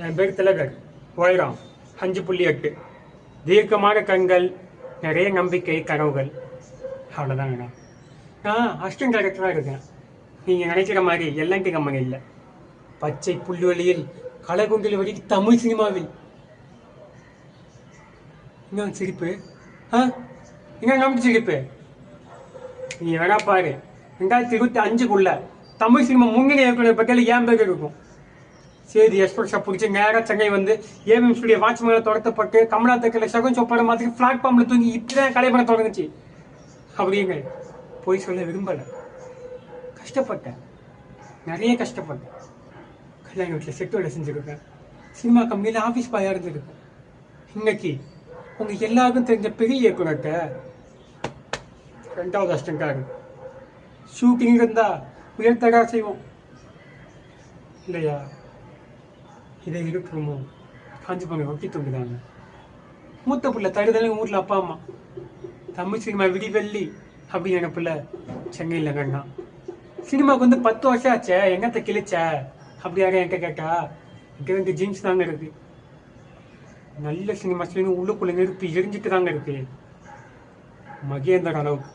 என் பேர் திலகர். உயரம் 5.8. தீர்க்கமான கண்கள், நிறைய நம்பிக்கை, கனவுகள். அவ்வளோதான் வேணும். நான் அசிஸ்டன்ட் டைரக்டராக இருக்கேன். நீங்கள் நினைக்கிற மாதிரி எல்என்டி கம்பெனி இல்லை. பச்சை புல்வெளியில் கலைகுண்டில் வடி தமிழ் சினிமாவில். என்ன சிரிப்பு? என்ன நம்பிக்கை சிரிப்பு? நீ வேணா பாரு, 2025க்குள்ள தமிழ் சினிமா முன்னணி இயக்குனர் பட்டியலில் ஏன் பேர் இருக்கும். சேதி எக்ஸ்பிரஸை பிடிச்சி நேராக சென்னை வந்து ஏவிஎம் ஸ்டுடியோ வாட்ச்மேனை தொடர்த்தப்பட்டு கமலா தக்கல சகுன் சொப்பட மாதிரி பிளாட்ஃபார்மில் தூங்கி இப்படிதான் கலைப்பட தொடங்குச்சு. அப்படிங்க போய் சொல்ல விரும்பலை. கஷ்டப்பட்டேன், நிறைய கஷ்டப்பட்டேன். கல்யாண வீட்டில் செட்டு வேலை செஞ்சுருக்கேன். சினிமா கம்பெனியில் ஆஃபீஸ் பாயாக இருந்திருக்கேன். இன்னைக்கு உங்கள் எல்லாருக்கும் தெரிஞ்ச பெரிய இயக்குனர்கிட்ட 2வது அசிஸ்டண்டாக இருக்கு. ஷூட்டிங் இருந்தால் உயர்த்தடா செய்வோம் இல்லையா? இதை இருக்கணுமோ காஞ்சி போன ஒட்டி தூங்குதாங்க. மூத்த பிள்ளை தடுதலையும் ஊரில் அப்பா அம்மா. தமிழ் சினிமா விடிவெள்ளி அப்படின்னு நினைப்பில்ல சென்னையில் வேணா. சினிமாவுக்கு வந்து 10 வருஷம் ஆச்சே, எங்கத்தை கிழிச்ச அப்படியாக என்கிட்ட கேட்டா என்கிட்ட 2 ஜீன்ஸ் தாங்க இருக்கு. நல்ல சினிமாஸ்லேருந்து உள்ளுக்குள்ளே நெருப்பி எரிஞ்சிட்டு தாங்க இருக்கு. மகேந்தர் அளவுக்கு.